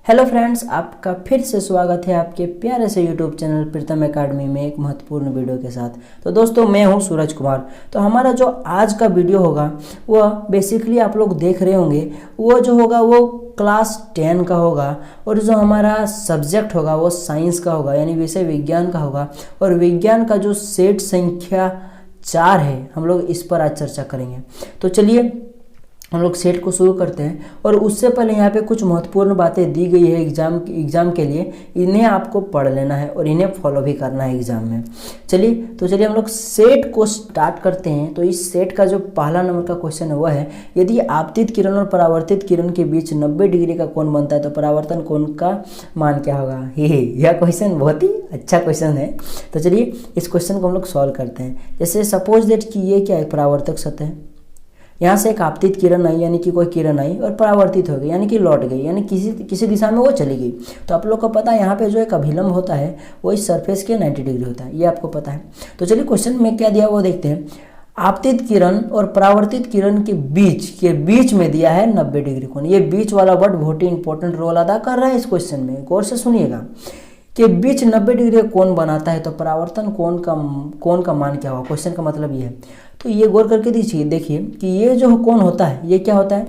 Hello friends, आपका फिर से स्वागत है आपके प्यारे से यूट्यूब चैनल प्रीतम एकेडमी में एक महत्वपूर्ण वीडियो के साथ। तो दोस्तों, मैं हूं सूरज कुमार। तो हमारा जो आज का वीडियो होगा वह बेसिकली आप लोग देख रहे होंगे, वो जो होगा वो क्लास 10 का होगा। और जो हमारा सब्जेक्ट होगा वो साइंस का होगा, यानी विषय विज्ञान का होगा। और विज्ञान का जो सेट संख्या 4 है, हम लोग इस पर आज चर्चा करेंगे। तो चलिए हम लोग सेट को शुरू करते हैं। और उससे पहले यहाँ पे कुछ महत्वपूर्ण बातें दी गई है एग्जाम के लिए, इन्हें आपको पढ़ लेना है और इन्हें फॉलो भी करना है एग्जाम में। चलिए हम लोग सेट को स्टार्ट करते हैं। तो इस सेट का जो पहला नंबर का क्वेश्चन है वह है, यदि आपतित किरण और परावर्तित किरण के बीच 90 डिग्री का कोण बनता है तो परावर्तन कोण का मान क्या होगा। यह क्वेश्चन बहुत ही अच्छा क्वेश्चन है। तो चलिए इस क्वेश्चन को हम लोग सॉल्व करते हैं। जैसे सपोज दैट कि ये क्या है, परावर्तक सतह है। यहाँ से एक आपतित किरण आई, यानी कि कोई किरण आई और परावर्तित हो गई, यानी कि लौट गई, यानी किसी दिशा में वो चली गई। तो आप लोग को पता है यहाँ पे जो एक अभिलंब होता है वो इस सरफेस के 90 डिग्री होता है, ये आपको पता है। तो चलिए क्वेश्चन में क्या दिया वो देखते हैं। आपतित किरण और परावर्तित किरण के बीच में दिया है 90 डिग्री कोण। ये बीच वाला वर्ड बहुत ही इंपॉर्टेंट रोल अदा कर रहा है इस क्वेश्चन में, गौर से सुनिएगा। के बीच 90 डिग्री कोण बनाता है तो परावर्तन कोण का मान क्या होगा। क्वेश्चन का मतलब ये है। तो ये गौर करके देखिए कि ये जो कोण होता है ये क्या होता है,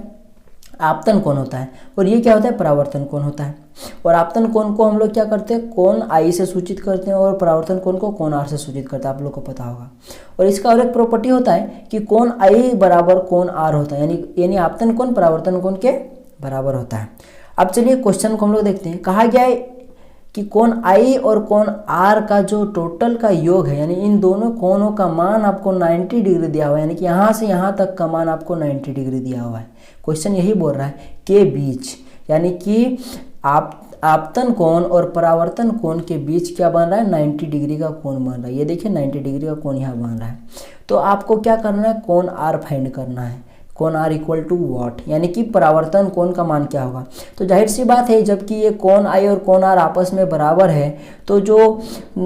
आपतन कोण होता है। और ये क्या होता है, परावर्तन कोण होता है। और आपतन कोण को हम लोग क्या करते हैं, कोण आई से सूचित करते हैं, और परावर्तन कोण को कोण आर से सूचित करते हैं, आप लोग को पता होगा। और इसका और एक प्रॉपर्टी होता है कि कोण आई बराबर कोण आर होता है, यानी आपतन कोण परावर्तन कोण के बराबर होता है। अब चलिए क्वेश्चन को हम लोग देखते हैं। कहा गया है कि कोण आई और कोण आर का जो टोटल का योग है, यानी इन दोनों कोणों का मान आपको 90 डिग्री दिया हुआ है, यानी कि यहाँ से यहाँ तक का मान आपको 90 डिग्री दिया हुआ है। क्वेश्चन यही बोल रहा है के बीच, यानी कि आपतन कोण और परावर्तन कोण के बीच क्या बन रहा है, 90 डिग्री का कोण बन रहा है। ये देखिए 90 डिग्री का कोण यहाँ बन रहा है। तो आपको क्या करना है, कोण आर फाइंड करना है। कोण आर इक्वल टू वॉट, यानी कि परावर्तन कोण का मान क्या होगा। तो जाहिर सी बात है, जबकि ये कोण आई और कोण आर आपस में बराबर है तो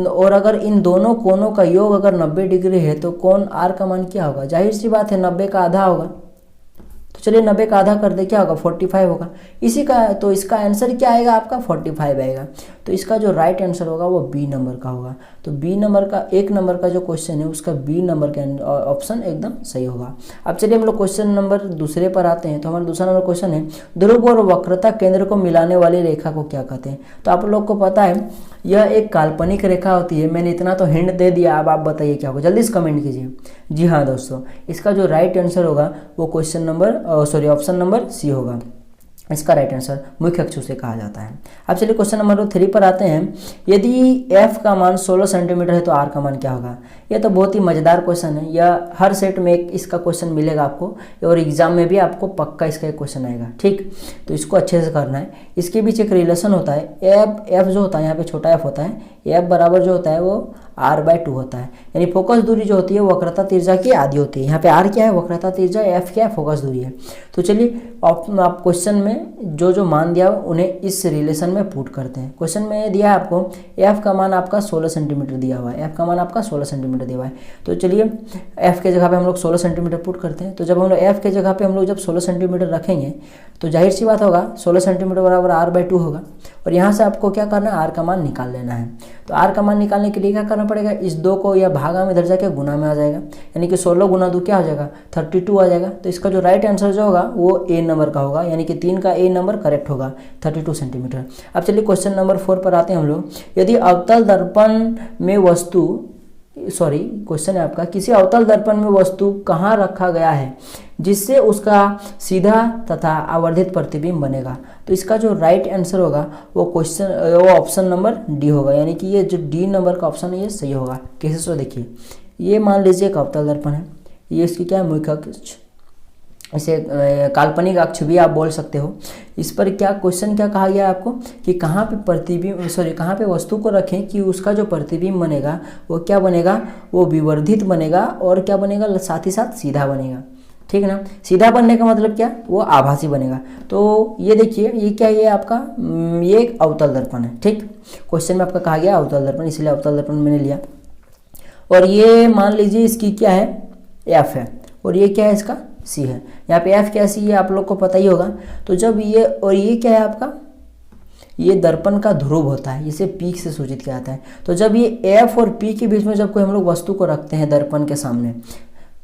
और अगर इन दोनों कोणों का योग अगर 90 डिग्री है तो कोण आर का मान क्या होगा। जाहिर सी बात है 90 का आधा होगा। तो चलिए 90 का आधा कर दे, क्या होगा, 45 होगा। इसी का तो इसका आंसर क्या आएगा, आपका 45 आएगा। तो इसका जो राइट आंसर होगा वो बी नंबर का होगा। तो बी नंबर का, एक नंबर का जो क्वेश्चन है उसका बी नंबर का ऑप्शन एकदम सही होगा। अब चलिए हम लोग क्वेश्चन नंबर दूसरे पर आते हैं। तो हमारा दूसरा नंबर क्वेश्चन है, ध्रुव और वक्रता केंद्र को मिलाने वाली रेखा को क्या कहते हैं। तो आप लोग को पता है यह एक काल्पनिक रेखा होती है। मैंने इतना तो हिंट दे दिया, अब आप बताइए क्या होगा, जल्दी से कमेंट कीजिए। जी हाँ दोस्तों, इसका जो राइट आंसर होगा वो ऑप्शन नंबर सी होगा। इसका राइट आंसर मुख्य अक्ष से कहा जाता है। अब चलिए क्वेश्चन नंबर 3 पर आते हैं। यदि f का मान 16 सेंटीमीटर है तो r का मान क्या होगा। यह तो बहुत ही मज़ेदार क्वेश्चन है। यह हर सेट में इसका क्वेश्चन मिलेगा आपको, और एग्जाम में भी आपको पक्का इसका एक क्वेश्चन आएगा। ठीक, तो इसको अच्छे से करना है। इसके बीच एक रिलेशन होता है, f जो होता है यहाँ पे छोटा f होता है, f बराबर जो होता है वो r/2 होता है। यानी फोकस दूरी जो होती है वो वक्रता तिर्य्जा की आधी होती है। यहाँ पे r क्या है, वक्रता तिर्य्जा, f क्या है, फोकस दूरी है। तो चलिए आप क्वेश्चन में जो मान दिया उन्हें इस रिलेशन में पुट करते हैं। क्वेश्चन में दिया है आपको f का मान आपका 16 सेंटीमीटर दिया हुआ है, f का मान आपका 16 सेंटीमीटर दिया हुआ है। तो चलिए f के जगह पे हम लोग 16 सेंटीमीटर पुट करते हैं। तो जब हम लोग f के जगह पे हम लोग जब 16 सेंटीमीटर रखेंगे तो जाहिर सी बात होगा 16 सेंटीमीटर बराबर r/2 होगा। और यहाँ से आपको क्या करना है, r का मान निकाल लेना है। तो r का मान निकालने के लिए क्या करना पड़ेगा, इस 2 को या भागा में इधर जाके गुना में आ जाएगा, यानी कि 16 गुना 2 क्या हो जाएगा, 32 आ जाएगा। तो इसका जो राइट आंसर जो होगा वो ए नंबर का होगा, यानी कि 3 का ए नंबर करेक्ट होगा, 32 सेंटीमीटर। अब चलिए क्वेश्चन नंबर 4 पर आते हैं हम लोग। यदि अवतल दर्पण में क्वेश्चन है आपका, किसी अवतल दर्पण में वस्तु कहाँ रखा गया है जिससे उसका सीधा तथा आवर्धित प्रतिबिंब बनेगा। तो इसका जो राइट आंसर होगा वो ऑप्शन नंबर डी होगा, यानी कि ये जो डी नंबर का ऑप्शन है ये सही होगा। कैसे सो देखिए, ये मान लीजिए एक अवतल दर्पण है, ये इसकी क्या है, मुख्य अक्ष, इसे काल्पनिक अक्ष भी आप बोल सकते हो। इस पर क्या क्वेश्चन क्या कहा गया आपको कि कहाँ पे वस्तु को रखें कि उसका जो प्रतिबिंब बनेगा वो क्या बनेगा, वो विवर्धित बनेगा, और क्या बनेगा, साथ ही साथ सीधा बनेगा। ठीक है ना, सीधा बनने का मतलब क्या, वो आभासी बनेगा। तो ये देखिए ये क्या है, ये आपका ये एक अवतल दर्पण है। ठीक, क्वेश्चन में आपका कहा गया अवतल दर्पण, इसलिए अवतल दर्पण मैंने लिया। और ये मान लीजिए इसकी क्या है, एफ है, और ये क्या है, इसका सी है। यहाँ पे एफ क्या सी है आप लोग को पता ही होगा। तो जब ये, और ये क्या है आपका, ये दर्पण का ध्रुव होता है, इसे पीक से सूचित किया जाता है। तो जब ये एफ और पी के बीच में जब कोई हम लोग वस्तु को रखते हैं दर्पण के सामने,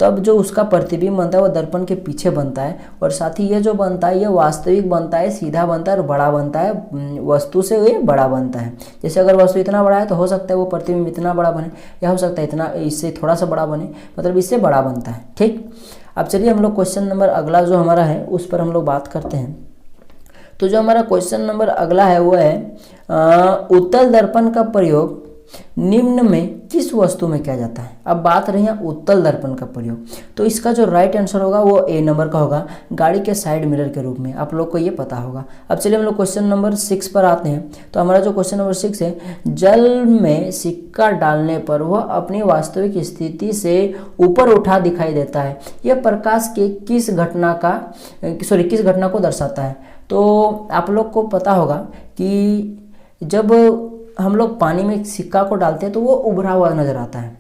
तब जो उसका प्रतिबिंब बनता है वो दर्पण के पीछे बनता है, और साथ ही ये जो बनता है ये वास्तविक बनता है, सीधा बनता है और बड़ा बनता है, वस्तु से ये बड़ा बनता है। जैसे अगर वस्तु इतना बड़ा है तो हो सकता है वो प्रतिबिंब इतना बड़ा बने, या हो सकता है इतना इससे थोड़ा सा बड़ा बने, मतलब इससे बड़ा बनता है। ठीक, अब चलिए हम लोग क्वेश्चन नंबर अगला जो हमारा है उस पर हम लोग बात करते हैं। तो जो हमारा क्वेश्चन नंबर अगला है वो है उत्तल दर्पण का प्रयोग निम्न में किस वस्तु में किया जाता है। अब बात रही है उत्तल दर्पण का प्रयोग, तो इसका जो राइट आंसर होगा वो ए नंबर का होगा, गाड़ी के साइड मिरर के रूप में। आप लोग को ये पता होगा। अब चलिए हम लोग क्वेश्चन नंबर 6 पर आते हैं। तो हमारा जो क्वेश्चन नंबर 6 है, जल में सिक्का डालने पर वह अपनी वास्तविक स्थिति से ऊपर उठा दिखाई देता है। यह प्रकाश के किस घटना को दर्शाता है। तो आप लोग को पता होगा कि जब हम लोग पानी में सिक्का को डालते हैं तो वो उभरा हुआ नज़र आता है,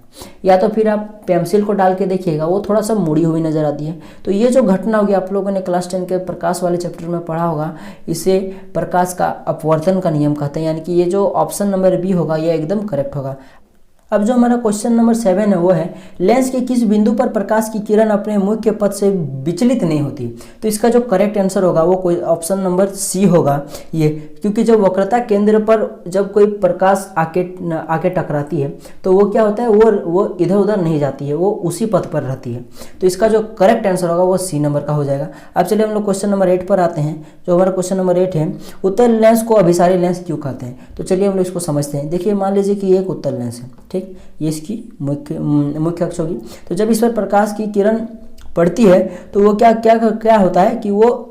या तो फिर आप पेंसिल को डाल के देखिएगा वो थोड़ा सा मुड़ी हुई नज़र आती है। तो ये जो घटना होगी, आप लोगों ने क्लास 10 के प्रकाश वाले चैप्टर में पढ़ा होगा, इसे प्रकाश का अपवर्तन का नियम कहते हैं, यानी कि ये जो ऑप्शन नंबर बी होगा ये एकदम करेक्ट होगा। अब जो हमारा क्वेश्चन नंबर 7 है वो है, लेंस के किस बिंदु पर प्रकाश की किरण अपने मुख्य पथ से विचलित नहीं होती। तो इसका जो करेक्ट आंसर होगा वो कोई ऑप्शन नंबर सी होगा ये, क्योंकि जब वक्रता केंद्र पर जब कोई प्रकाश आके टकराती है तो वो क्या होता है, वो इधर उधर नहीं जाती है, वो उसी पथ पर रहती है। तो इसका जो करेक्ट आंसर होगा वो सी नंबर का हो जाएगा। अब चलिए हम लोग क्वेश्चन नंबर 8 पर आते हैं। जो हमारा क्वेश्चन नंबर 8 है, उत्तल लेंस को अभिसारी लेंस क्यों कहते हैं। तो चलिए हम लोग इसको समझते हैं। देखिए, मान लीजिए कि ये एक उत्तल लेंस है, ठीक, ये इसकी मुख्य अक्ष होगी। तो जब इस पर प्रकाश की किरण पड़ती है तो वो क्या होता है कि वो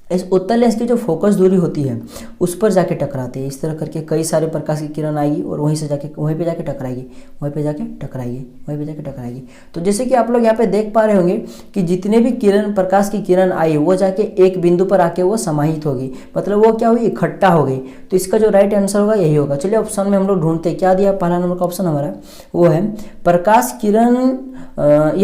इस उत्तल लेंस की जो फोकस दूरी होती है उस पर जाके टकराती है। इस तरह करके कई सारे प्रकाश की किरण आएगी और वहीं पे जाके टकराएगी। तो जैसे कि आप लोग यहाँ पे देख पा रहे होंगे कि जितने भी प्रकाश की किरण आई वो जाके एक बिंदु पर आके वो समाहित होगी, मतलब वो क्या हुई, इकट्ठा हो गई। तो इसका जो राइट आंसर होगा यही होगा। चलिए ऑप्शन में हम लोग ढूंढते क्या दिया। पहला नंबर का ऑप्शन हमारा वो है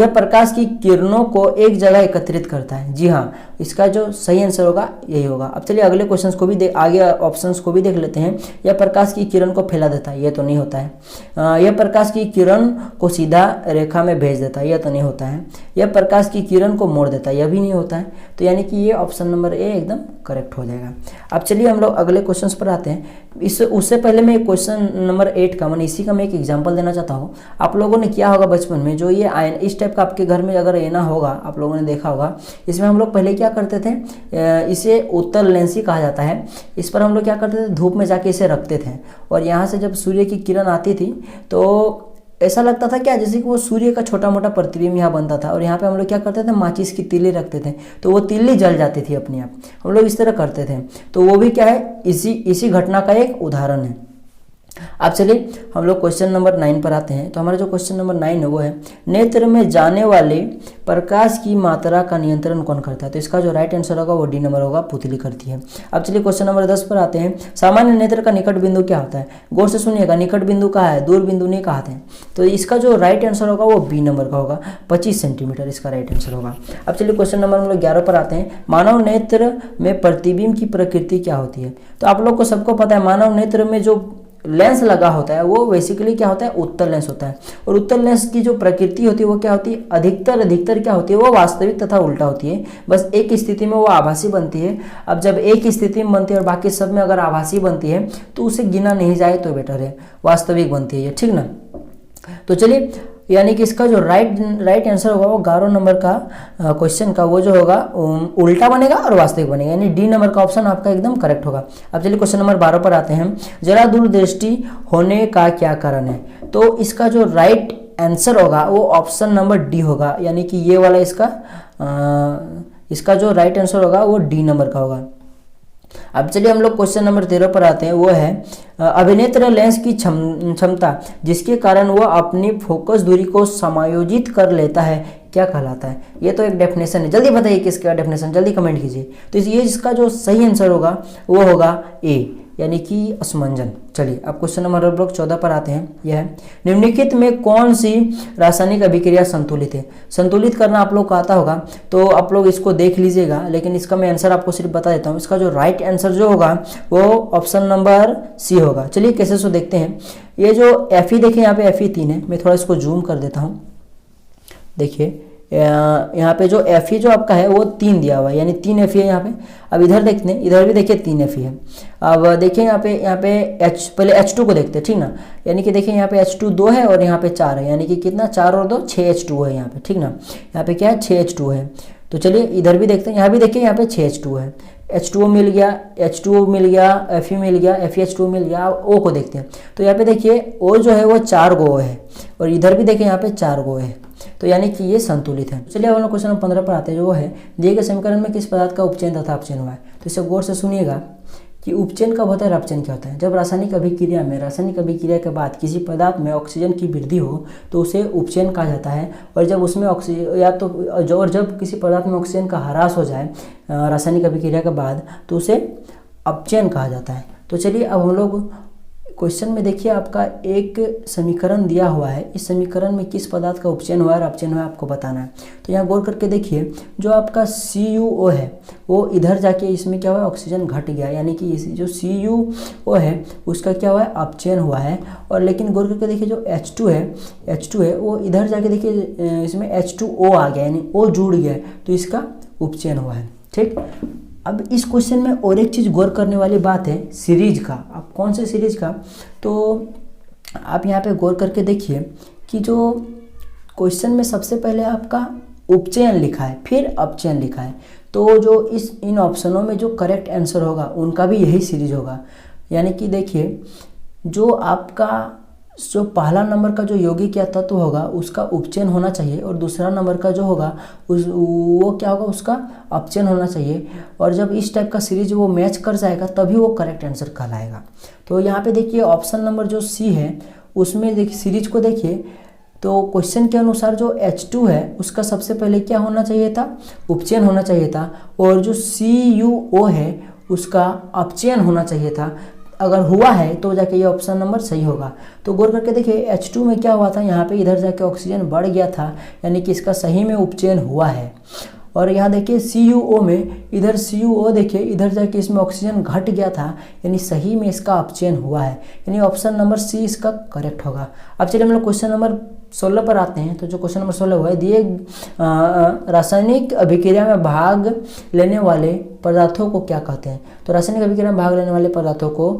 प्रकाश की किरणों को एक जगह एकत्रित करता है। जी हाँ, इसका जो सही आंसर होगा यही होगा। अब चलिए अगले क्वेश्चंस को भी आगे ऑप्शंस को भी देख लेते हैं। यह प्रकाश की किरण को फैला देता है, यह तो नहीं होता है। यह प्रकाश की किरण को सीधा रेखा में भेज देता है, यह तो नहीं होता है। यह प्रकाश की किरण को मोड़ देता है, यह भी नहीं होता है। तो यानी कि ये ऑप्शन नंबर ए एकदम करेक्ट हो जाएगा। अब चलिए हम लोग अगले क्वेश्चंस पर आते हैं। उससे पहले मैं क्वेश्चन नंबर 8 का इसी का मैं एक एग्जाम्पल देना चाहता हूँ। आप लोगों ने किया होगा बचपन में, जो ये इस टाइप का आपके घर में अगर आईना होगा, आप लोगों ने देखा होगा। इसमें हम लोग पहले क्या करते थे, इसे उत्तल लेंस ही कहा जाता है। इस पर हम लोग क्या करते थे, धूप में जाके इसे रखते थे, और यहाँ से जब सूर्य की किरण आती थी तो ऐसा लगता था क्या, जैसे कि वो सूर्य का छोटा मोटा प्रतिबिंब यहाँ बनता था। और यहाँ पे हम लोग क्या करते थे, माचिस की तीली रखते थे तो वो तीली जल जाती थी अपने आप। हम लोग इस तरह करते थे। तो वो भी क्या है, इसी घटना का एक उदाहरण है। अब चलिए हम लोग क्वेश्चन नंबर 9 पर आते हैं। तो हमारा जो क्वेश्चन नंबर 9 है वो है, नेत्र में जाने वाले प्रकाश की मात्रा का नियंत्रण कौन करता है। तो इसका जो राइट आंसर होगा वो डी नंबर होगा, पुतली करती है। अब चलिए क्वेश्चन नंबर 10 पर आते हैं। सामान्य नेत्र का निकट बिंदु क्या होता है। गौर से सुनिएगा, निकट बिंदु कहाँ है, दूर बिंदु नहीं कहते हैं। तो इसका जो राइट आंसर होगा वो बी नंबर का होगा, 25 सेंटीमीटर इसका राइट आंसर होगा। अब चलिए क्वेश्चन नंबर हम लोग 11 पर आते हैं। मानव नेत्र में प्रतिबिंब की प्रकृति क्या होती है। तो आप लोग को सबको पता है, मानव नेत्र में जो लेंस लगा होता है वो बेसिकली क्या होता है, उत्तल लेंस होता है। और उत्तल लेंस की जो प्रकृति होती है वो क्या होती है, अधिकतर क्या होती है, वो वास्तविक तथा उल्टा होती है। बस एक स्थिति में वो आभासी बनती है। अब जब एक स्थिति में बनती है और बाकी सब में अगर आभासी बनती है तो उसे गिना नहीं जाए तो बेटर है, वास्तविक बनती है, ठीक ना। तो चलिए, यानी कि इसका जो राइट आंसर होगा वो 11 नंबर का क्वेश्चन का वो जो होगा उल्टा बनेगा और वास्तविक बनेगा, यानी डी नंबर का ऑप्शन आपका एकदम करेक्ट होगा। अब चलिए क्वेश्चन नंबर 12 पर आते हैं। जरा दूरदृष्टि होने का क्या कारण है। तो इसका जो राइट आंसर होगा वो ऑप्शन नंबर डी होगा, यानी कि ये वाला इसका जो राइट आंसर होगा वो डी नंबर का होगा। अब चलिए हम लोग क्वेश्चन नंबर 13 पर आते हैं। वो है अभिनेत्र लेंस की क्षमता जिसके कारण वह अपनी फोकस दूरी को समायोजित कर लेता है क्या कहलाता है। ये तो एक डेफिनेशन है, जल्दी बताइए किसका डेफिनेशन, जल्दी कमेंट कीजिए। तो ये इसका जो सही आंसर होगा वो होगा ए, यानी कि असमंजन। चलिए अब क्वेश्चन नंबर 14 पर आते हैं। यह है, निम्नलिखित में कौन सी रासायनिक अभिक्रिया संतुलित है। संतुलित करना आप लोग को आता होगा तो आप लोग इसको देख लीजिएगा, लेकिन इसका मैं आंसर आपको सिर्फ बता देता हूँ। इसका जो राइट आंसर जो होगा वो ऑप्शन नंबर सी होगा। चलिए कैसे सो देखते हैं। ये जो Fe देखिए यहाँ पे Fe 3 है, मैं थोड़ा इसको जूम कर देता हूँ। देखिए यहाँ पे जो Fe जो आपका है वो 3 दिया हुआ है, यानी 3 Fe है यहाँ पे। अब इधर देखते हैं, इधर भी देखिए 3 Fe है। अब देखिए यहाँ पे H, पहले H2 को देखते हैं, ठीक ना। यानी कि देखिए यहाँ पे H2 2 है और यहाँ पे 4 है, यानी कि कितना 4 और 2 6 H2 है यहाँ पे, ठीक ना। यहाँ पे क्या है 6 H2 है। तो चलिए इधर भी देखते हैं, यहाँ भी देखिए यहाँ पे 6 H2 है। H2O मिल गया, H2O मिल गया, Fe मिल गया, FeH2 मिल गया। O को देखते हैं तो यहाँ पे देखिए O जो है वो 4 गो है और इधर भी देखिए यहाँ पे 4 गो है, तो यानी कि ये संतुलित है। चलिए अब हम लोग क्वेश्चन नंबर 15 पर आते हैं, जो है दिए गए समीकरण में किस पदार्थ का उपचयन तथा अपचयन हुआ है। तो इसे गौर से सुनिएगा कि उपचयन कब होता है और अपचयन क्या होता है। जब रासायनिक अभिक्रिया के बाद किसी पदार्थ में ऑक्सीजन की वृद्धि हो तो उसे उपचयन कहा जाता है, और जब उसमें जब किसी पदार्थ में ऑक्सीजन का ह्रास हो जाए रासायनिक अभिक्रिया के बाद तो उसे अपचयन कहा जाता है। तो चलिए अब हम लोग क्वेश्चन में देखिए आपका एक समीकरण दिया हुआ है, इस समीकरण में किस पदार्थ का उपचयन हुआ है और अपचयन हुआ है आपको बताना है। तो यहाँ गौर करके देखिए, जो आपका CuO है वो इधर जाके इसमें क्या हुआ है, ऑक्सीजन घट गया, यानी कि इस जो CuO है उसका क्या हुआ है, अपचयन हुआ है। और लेकिन गौर करके देखिए जो H2 है वो इधर जाके देखिए इसमें H2O आ गया, यानी O जुड़ गया, तो इसका उपचयन हुआ है। ठीक, अब इस क्वेश्चन में और एक चीज़ गौर करने वाली बात है सीरीज का। अब कौन से सीरीज का, तो आप यहाँ पे गौर करके देखिए कि जो क्वेश्चन में सबसे पहले आपका उपचयन लिखा है फिर अपचयन लिखा है, तो जो इन ऑप्शनों में जो करेक्ट आंसर होगा उनका भी यही सीरीज होगा। यानी कि देखिए जो आपका जो पहला नंबर का जो यौगिक या तत्व होगा उसका उपचयन होना चाहिए, और दूसरा नंबर का जो होगा वो क्या होगा, उसका अपचयन होना चाहिए। और जब इस टाइप का सीरीज वो मैच कर जाएगा तभी वो करेक्ट आंसर कहलाएगा। तो यहाँ पे देखिए ऑप्शन नंबर जो सी है उसमें देखिए सीरीज को देखिए, तो क्वेश्चन के अनुसार जो H2 है उसका सबसे पहले क्या होना चाहिए था, उपचयन होना चाहिए था, और जो CuO है उसका अपचयन होना चाहिए था। अगर हुआ है तो जाके ये ऑप्शन नंबर सही होगा। तो गौर करके देखिए H2 में क्या हुआ था, यहाँ पे इधर जाके ऑक्सीजन बढ़ गया था, यानी कि इसका सही में उपचयन हुआ है। और यहाँ देखिए CuO में इधर CuO देखिए इधर जाके इसमें ऑक्सीजन घट गया था, यानी सही में इसका अपचयन हुआ है, यानी ऑप्शन नंबर सी इसका करेक्ट होगा। अब चलिए हम लोग क्वेश्चन नंबर 16 पर आते हैं। तो जो क्वेश्चन नंबर 16 हुआ है, दिए रासायनिक अभिक्रिया में भाग लेने वाले पदार्थों को क्या कहते हैं। तो रासायनिक अभिक्रिया में भाग लेने वाले पदार्थों को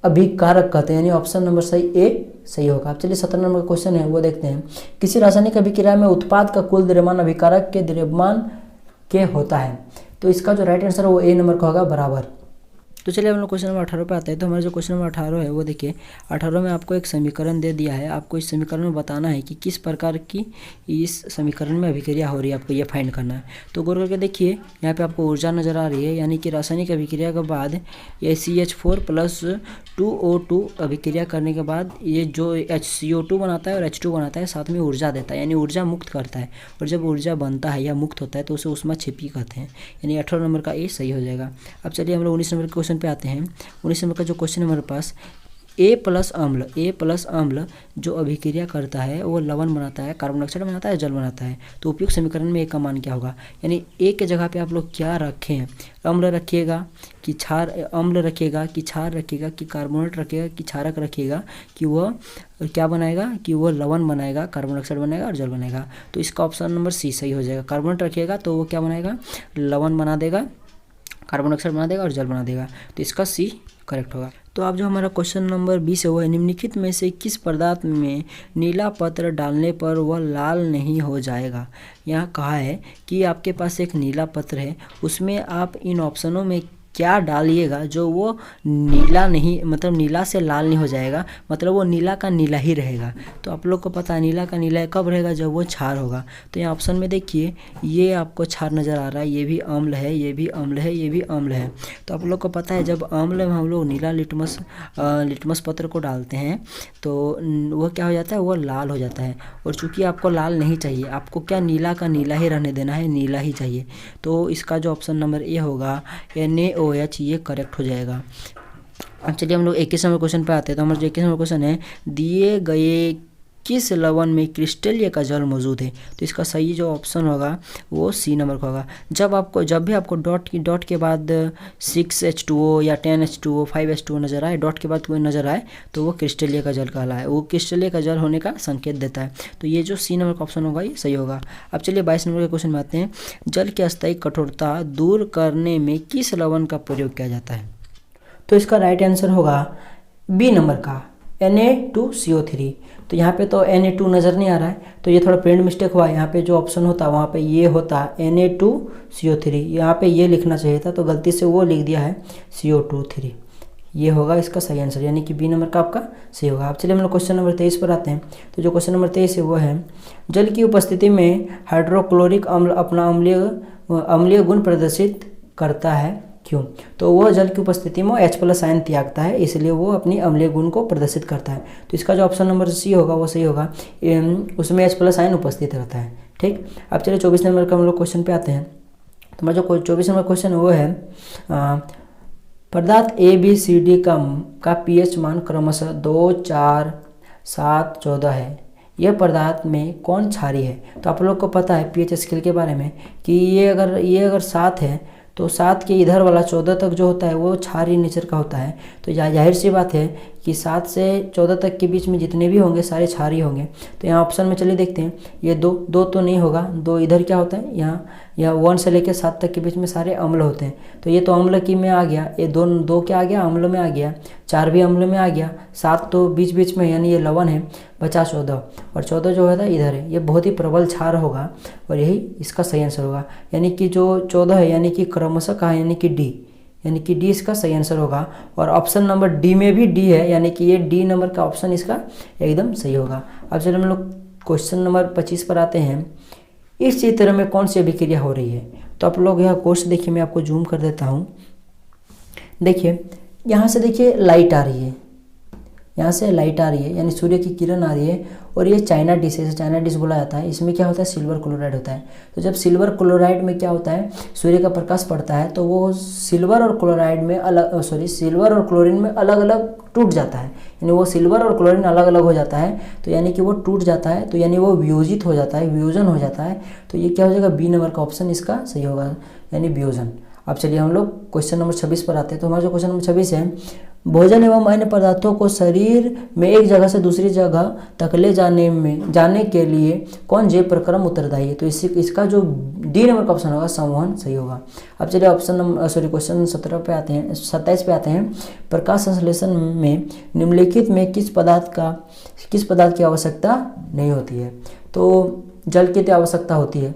अभिकारक कहते हैं, यानी ऑप्शन नंबर सही ए सही होगा। अब चलिए 17 नंबर का क्वेश्चन है वो देखते हैं। किसी रासायनिक अभिक्रिया में उत्पाद का कुल द्रव्यमान अभिकारक के द्रव्यमान के होता है। तो इसका जो राइट आंसर है वो ए नंबर का होगा, बराबर। तो चलिए हम लोग क्वेश्चन नंबर 18 पे आते हैं। तो हमारा जो क्वेश्चन नंबर 18 है वो देखिए 18 में आपको एक समीकरण दे दिया है, आपको इस समीकरण में बताना है कि किस प्रकार की इस समीकरण में अभिक्रिया हो रही है, आपको ये फाइंड करना है। तो गौर करके देखिए यहाँ पे आपको ऊर्जा नज़र आ रही है, यानी कि रासायनिक अभिक्रिया के बाद ये CH4 + 2O2 अभिक्रिया करने के बाद ये जो HCO2 बनाता है और H2 बनाता है, साथ में ऊर्जा देता है, यानी ऊर्जा मुक्त करता है। और जब ऊर्जा बनता है या मुक्त होता है तो उसे ऊष्माक्षेपी कहते हैं, यानी 18 नंबर का ए सही हो जाएगा। अब चलिए हम लोग 19 नंबर के क्वेश्चन पे आते हैं। 19 नंबर का जो क्वेश्चन है हमारे पास, A+ अम्ल जो अभिक्रिया करता है वो लवण बनाता है, कार्बन डाइऑक्साइड बनाता है, जल बनाता है। तो उपयुक्त समीकरण में ए का मान क्या होगा, यानी ए के जगह पे आप लोग क्या रखें, अम्ल रखिएगा कि क्षार, अम्ल रखिएगा कि क्षार रखिएगा कि कार्बोनेट रखिएगा कि क्षारक रखिएगा कि वह क्या बनाएगा, कि वह लवण बनाएगा, कार्बन डाइऑक्साइड बनाएगा और जल बनाएगा। तो इसका ऑप्शन नंबर सी सही हो जाएगा। कार्बोनेट रखिएगा तो वो क्या बनाएगा, लवण बना देगा, कार्बन डाइऑक्साइड बना देगा और जल बना देगा। तो इसका सी करेक्ट होगा। तो अब जो हमारा क्वेश्चन नंबर 20 है वो है, निम्नलिखित में से किस पदार्थ में नीला पत्र डालने पर वह लाल नहीं हो जाएगा। यहाँ कहा है कि आपके पास एक नीला पत्र है, उसमें आप इन ऑप्शनों में क्या डालिएगा जो वो नीला नहीं, मतलब नीला से लाल नहीं हो जाएगा, मतलब वो नीला का नीला ही रहेगा। तो आप लोग को पता है नीला का नीला कब रहेगा, जब वो क्षार होगा। तो यहाँ ऑप्शन में देखिए ये आपको क्षार नज़र आ रहा है, ये भी अम्ल है, ये भी अम्ल है, ये भी अम्ल है। तो आप लोग को पता है जब अम्ल में हम लोग नीला लिटमस पत्र को डालते हैं तो वो क्या हो जाता है, वो लाल हो जाता है। और चूँकि आपको लाल नहीं चाहिए, आपको क्या नीला का नीला ही रहने देना है, नीला ही चाहिए। तो इसका जो ऑप्शन नंबर ए होगा NaOH ये करेक्ट हो जाएगा। अब चलिए हम लोग 21 नंबर क्वेश्चन पे आते हैं। तो हमारा जो 21 नंबर क्वेश्चन है, दिए गए किस लवण में क्रिस्टलीय का जल मौजूद है? तो इसका सही जो ऑप्शन होगा वो सी नंबर का होगा। जब भी आपको डॉट के बाद 6H2O या 10H2O 5H2O नजर आए, डॉट के बाद कोई नजर आए, तो वो क्रिस्टलीय का जल कहला है, वो क्रिस्टलीय का जल होने का संकेत देता है। तो ये जो सी नंबर का ऑप्शन होगा ये सही होगा। अब चलिए 22 नंबर के क्वेश्चन में आते हैं। जल की अस्थायी कठोरता दूर करने में किस लवण का प्रयोग किया जाता है? तो इसका राइट आंसर होगा बी नंबर का Na2CO3। तो यहाँ पे तो Na2 नज़र नहीं आ रहा है, तो ये थोड़ा प्रिंट मिस्टेक हुआ। यहाँ पे जो ऑप्शन होता वहाँ पे ये होता Na2CO3, यहाँ पे ये लिखना चाहिए था, तो गलती से वो लिख दिया है CO2 ये होगा इसका सही आंसर, यानी कि बी नंबर का आपका सही होगा। अब चलिए हम लोग क्वेश्चन नंबर 23 पर आते हैं। तो जो क्वेश्चन नंबर 23 है वो है, जल की उपस्थिति में हाइड्रोक्लोरिक अम्ल अपना अम्लीय गुण प्रदर्शित करता है, क्यों? तो वो जल की उपस्थिति में H+ आयन त्यागता है, इसलिए वो अपनी अम्लीय गुण को प्रदर्शित करता है। तो इसका जो ऑप्शन नंबर सी होगा वो सही होगा, उसमें H+ आयन उपस्थित रहता है। ठीक, अब चलिए 24 नंबर का हम लोग क्वेश्चन पे आते हैं। तो हमारा जो 24 नंबर क्वेश्चन है वो है, पदार्थ ABCD का pH मान क्रमशः 2, 4, 7, 14 है। यह पदार्थ में कौन क्षारीय है? तो आप लोग को पता है pH स्केल के बारे में कि ये अगर 7 है तो 7 के इधर वाला 14 तक जो होता है वो क्षारीय नेचर का होता है। तो जाहिर सी बात है कि 7 से 14 तक के बीच में जितने भी होंगे सारे क्षारीय होंगे। तो यहाँ ऑप्शन में चलिए देखते हैं, ये दो तो नहीं होगा, दो इधर क्या होता है, यहाँ 1 से लेकर 7 तक के बीच में सारे अम्ल होते हैं। तो ये तो अम्ल की में आ गया, ये दो क्या आ गया, अम्ल में आ गया, 4 भी अम्ल में आ गया, 7 तो बीच में यानी ये लवण है, बचा 14, और 14 जो है इधर है। ये बहुत ही प्रबल क्षार होगा और यही इसका सही आंसर होगा, यानी कि जो 14 है यानी कि क्रमशः कहा, यानी कि डी इसका सही आंसर होगा। और ऑप्शन नंबर डी में भी डी है, यानी कि ये डी नंबर का ऑप्शन इसका एकदम सही होगा। अब चलिए हम लोग क्वेश्चन नंबर 25 पर आते हैं। इस चित्र में कौन सी अभिक्रिया हो रही है? तो आप लोग यह क्वेश्चन देखिए, मैं आपको जूम कर देता हूँ। देखिए यहाँ से देखिए लाइट आ रही है, यहाँ से लाइट आ रही है यानी सूर्य की किरण आ रही है, और ये चाइना डिश है, चाइना डिश बोला जाता है। इसमें क्या होता है, सिल्वर क्लोराइड होता है। तो जब सिल्वर क्लोराइड में क्या होता है, सूर्य का प्रकाश पड़ता है तो वो सिल्वर और क्लोराइड में सिल्वर और क्लोरीन में अलग अलग टूट जाता है, यानी वो सिल्वर और क्लोरीन अलग अलग हो जाता है। तो यानी कि वो टूट जाता है, तो यानी वो वियोजित हो जाता है, वियोजन हो जाता है। तो ये क्या हो जाएगा, बी नंबर का ऑप्शन इसका सही होगा, यानी वियोजन। अब चलिए हम लोग क्वेश्चन नंबर 26 पर आते हैं। तो हमारा जो क्वेश्चन नंबर 26 है, भोजन एवं अन्य पदार्थों को शरीर में एक जगह से दूसरी जगह तक ले जाने के लिए कौन जैव प्रक्रम उत्तरदायी है? तो इसका जो डी नंबर का ऑप्शन होगा संवहन सही होगा। अब चलिए क्वेश्चन 27 पे आते हैं। प्रकाश संश्लेषण में निम्नलिखित में किस पदार्थ की आवश्यकता नहीं होती है? तो जल की आवश्यकता होती है,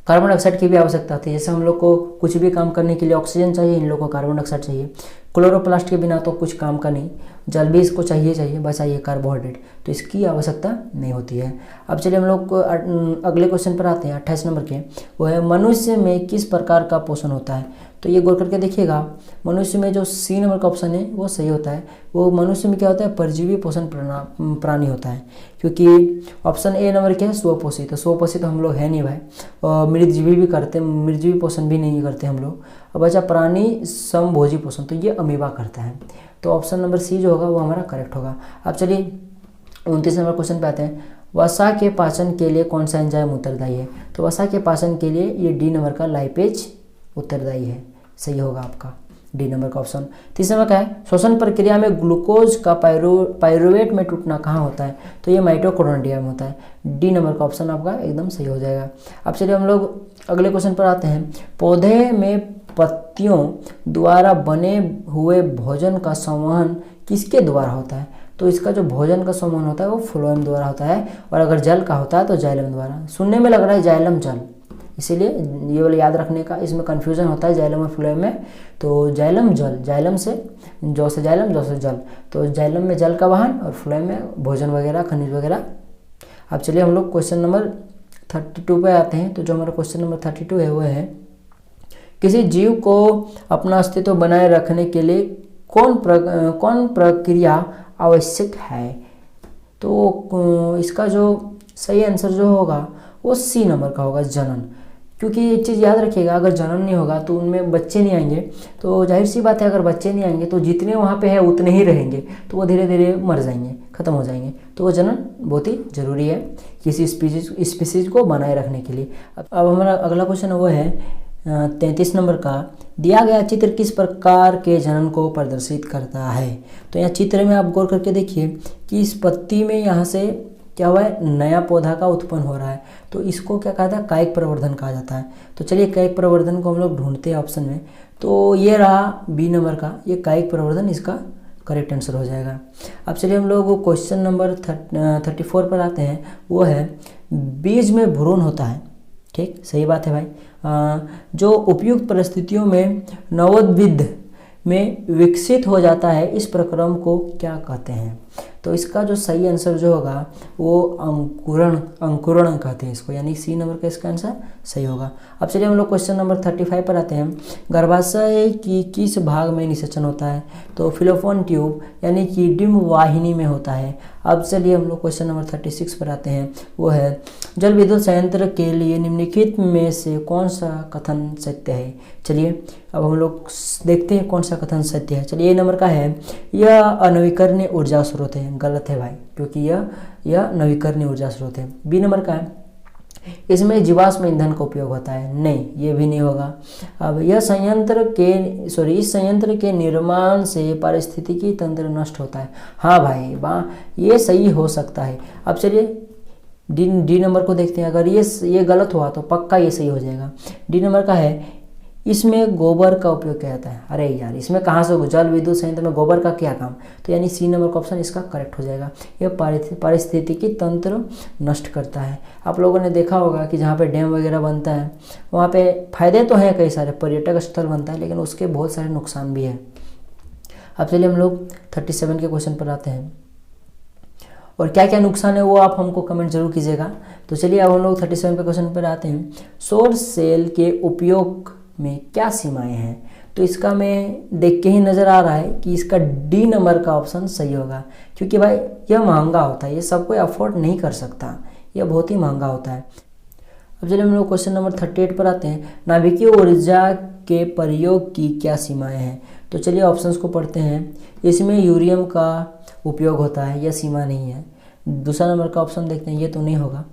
कार्बन डाइऑक्साइड की भी आवश्यकता होती है। जैसे हम लोग को कुछ भी काम करने के लिए ऑक्सीजन चाहिए, इन लोगों को कार्बन डाइऑक्साइड चाहिए। क्लोरोप्लास्ट के बिना तो कुछ काम का नहीं, जल भी इसको चाहिए, बस आइए कार्बोहाइड्रेट, तो इसकी आवश्यकता नहीं होती है। अब चलिए हम लोग अगले क्वेश्चन पर आते हैं 28 नंबर के। वो है, मनुष्य में किस प्रकार का पोषण होता है? तो ये गौर करके देखिएगा, मनुष्य में जो सी नंबर का ऑप्शन है वो सही होता है। वो मनुष्य में क्या होता है, परजीवी पोषण प्राणी होता है, क्योंकि ऑप्शन ए नंबर क्या है, स्वपोषित। तो स्वपोषित हम लोग है नहीं भाई, और मृतजीवी भी करते, मृतजीवी पोषण भी नहीं करते हम लोग। अब बचा प्राणी समभोजी पोषण, तो ये अमीबा करता है। तो ऑप्शन नंबर सी जो होगा वो हमारा करेक्ट होगा। अब चलिए 29 नंबर क्वेश्चन पे आते हैं। वसा के पाचन के लिए कौन सा एंजाइम उत्तरदायी है? तो वसा के पाचन के लिए ये डी नंबर का लाइपेज उत्तरदायी है, सही होगा आपका डी नंबर का ऑप्शन। 30 नंबर का है, श्वसन प्रक्रिया में ग्लूकोज का पाइरुवेट में टूटना कहाँ होता है? तो ये माइटोकॉन्ड्रिया में होता है। डी नंबर का ऑप्शन आपका एकदम सही हो जाएगा। अब चलिए हम लोग अगले क्वेश्चन पर आते हैं। पौधे में पत्तियों द्वारा बने हुए भोजन का संवहन किसके द्वारा होता है? तो इसका जो भोजन का संवहन होता है वो फ्लोएम द्वारा होता है, और अगर जल का होता है तो जाइलम द्वारा। सुनने में लग रहा है जाइलम जल, इसीलिए ये वाला याद रखने का, इसमें कन्फ्यूजन होता है जाइलम और फ्लोएम में। तो जाइलम जल, जाइलम से जौ से जाइलम, जौ से जल, तो जाइलम में जल का वाहन और फ्लोएम में भोजन वगैरह, खनिज वगैरह। अब चलिए हम लोग क्वेश्चन नंबर 32 पे आते हैं। तो जो हमारा क्वेश्चन नंबर 32 है वो है, किसी जीव को अपना अस्तित्व बनाए रखने के लिए कौन प्रक्रिया आवश्यक है? तो इसका जो सही आंसर जो होगा वो सी नंबर का होगा, जनन। क्योंकि एक चीज़ याद रखिएगा, अगर जन्म नहीं होगा तो उनमें बच्चे नहीं आएंगे, तो जाहिर सी बात है अगर बच्चे नहीं आएंगे तो जितने वहाँ पे है उतने ही रहेंगे, तो वो धीरे धीरे मर जाएंगे, ख़त्म हो जाएंगे। तो वो जन्म बहुत ही ज़रूरी है किसी स्पीसीज को बनाए रखने के लिए। अब हमारा अगला क्वेश्चन वो है 33 नंबर का, दिया गया चित्र किस प्रकार के जनन को प्रदर्शित करता है। तो यहाँ चित्र में आप गौर करके देखिए कि इस पत्ती में यहाँ से क्या हुआ है, नया पौधा का उत्पन्न हो रहा है, तो इसको क्या कहता है, कायिक प्रवर्धन कहा जाता है। तो चलिए कायिक प्रवर्धन को हम लोग ढूंढते हैं ऑप्शन में, तो ये रहा बी नंबर का, ये कायिक प्रवर्धन इसका करेक्ट आंसर हो जाएगा। अब चलिए हम लोग क्वेश्चन नंबर 34 पर आते हैं, वो है बीज में भ्रूण होता है। ठीक, सही बात है भाई। जो उपयुक्त परिस्थितियों में नवोद्भिद में विकसित हो जाता है, इस प्रक्रम को क्या कहते हैं। तो इसका जो सही आंसर जो होगा वो अंकुरण कहते हैं इसको, यानी सी नंबर का इसका आंसर सही होगा। अब चलिए हम लोग क्वेश्चन नंबर 35 पर आते हैं। गर्भाशय की किस भाग में निषेचन होता है। तो फिलोफोन ट्यूब यानी कि डिम्ब वाहिनी में होता है। अब चलिए हम लोग क्वेश्चन नंबर 36 पर आते हैं, वो है जल विद्युत संयंत्र के लिए निम्नलिखित में से कौन सा कथन सत्य है। चलिए अब हम लोग देखते हैं कौन सा कथन सत्य है। चलिए ए नंबर का है, यह अनवीकरणीय ऊर्जा स्रोत है। गलत है भाई, क्योंकि यह नवीकरणीय ऊर्जा स्रोत है। बी नंबर का है, इसमें जीवाश्म ईंधन का उपयोग होता है। नहीं, ये भी नहीं होगा। अब इस संयंत्र के निर्माण से पारिस्थितिकी तंत्र नष्ट होता है। हाँ भाई, ये सही हो सकता है। अब चलिए डी नंबर को देखते हैं। अगर ये गलत हुआ तो पक्का ये सही हो जाएगा। डी नंबर का है, इसमें गोबर का उपयोग किया जाता है। अरे यार, इसमें कहाँ से, जल विद्युत संयंत्र में गोबर का क्या काम। तो यानी सी नंबर का ऑप्शन इसका करेक्ट हो जाएगा। यह पारिस्थितिकी तंत्र नष्ट करता है। आप लोगों ने देखा होगा कि जहाँ पे डैम वगैरह बनता है वहाँ पे फायदे तो हैं, कई सारे पर्यटक स्थल बनता है, लेकिन उसके बहुत सारे नुकसान भी है। अब चलिए हम लोग 37 के क्वेश्चन पर आते हैं, और क्या क्या नुकसान है वो आप हमको कमेंट जरूर कीजिएगा। तो चलिए अब हम लोग 37 के क्वेश्चन पर आते हैं। सौर सेल के उपयोग में क्या सीमाएं हैं। तो इसका मैं देख के ही नज़र आ रहा है कि इसका डी नंबर का ऑप्शन सही होगा, क्योंकि भाई यह महंगा होता है, ये सब कोई अफोर्ड नहीं कर सकता, यह बहुत ही महंगा होता है। अब चलिए हम लोग क्वेश्चन नंबर 38 पर आते हैं। नाभिकीय ऊर्जा के प्रयोग की क्या सीमाएं हैं। तो चलिए ऑप्शंस को पढ़ते हैं। इसमें यूरेनियम का उपयोग होता है, यह सीमा नहीं है। दूसरा नंबर का ऑप्शन देखते हैं, ये तो नहीं होगा।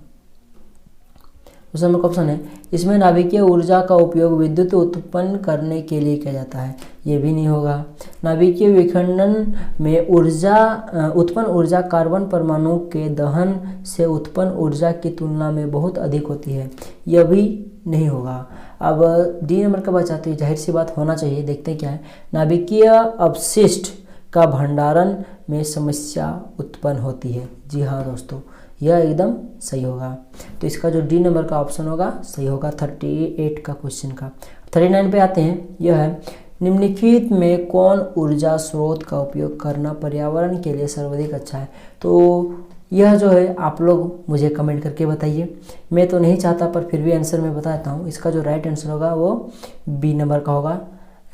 दूसरा नंबर का ऑप्शन है, इसमें नाभिकीय ऊर्जा का उपयोग विद्युत उत्पन्न करने के लिए किया जाता है, ये भी नहीं होगा। नाभिकीय विखंडन में उत्पन्न ऊर्जा कार्बन परमाणु के दहन से उत्पन्न ऊर्जा की तुलना में बहुत अधिक होती है, यह भी नहीं होगा। अब डी नंबर का बचाते हैं, जाहिर सी बात होना चाहिए। देखते हैं क्या है। नाभिकीय अपशिष्ट का भंडारण में समस्या उत्पन्न होती है। जी हाँ दोस्तों, यह एकदम सही होगा। तो इसका जो डी नंबर का ऑप्शन होगा सही होगा 38 का क्वेश्चन का। 39 पे आते हैं। यह है, निम्नलिखित में कौन ऊर्जा स्रोत का उपयोग करना पर्यावरण के लिए सर्वाधिक अच्छा है। तो यह जो है आप लोग मुझे कमेंट करके बताइए। मैं तो नहीं चाहता, पर फिर भी आंसर मैं बताता हूँ। इसका जो राइट आंसर होगा वो बी नंबर का होगा,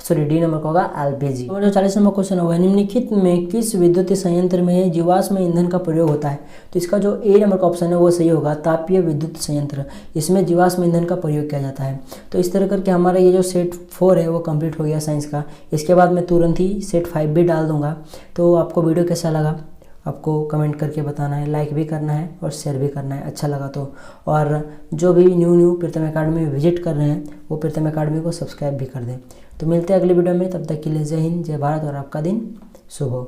डी नंबर का होगा एलपीजी। जो 40 नंबर क्वेश्चन होगा, निम्नलिखित में किस विद्युत संयंत्र में जीवाश्म ईंधन का प्रयोग होता है। तो इसका जो ए नंबर का ऑप्शन है वो सही होगा, तापीय विद्युत संयंत्र, इसमें जीवाश्म ईंधन का प्रयोग किया जाता है। तो इस तरह करके हमारा ये जो सेट 4 है वो कंप्लीट हो गया साइंस का। इसके बाद मैं तुरंत ही सेट 5 भी डाल दूंगा। तो आपको वीडियो कैसा लगा आपको कमेंट करके बताना है, लाइक भी करना है और शेयर भी करना है अच्छा लगा तो। और जो भी न्यू प्रीतम एकेडमी में विजिट कर रहे हैं वो प्रीतम एकेडमी को सब्सक्राइब भी कर दें। तो मिलते हैं अगले वीडियो में, तब तक के लिए जय हिंद, जय भारत और आपका दिन शुभ हो।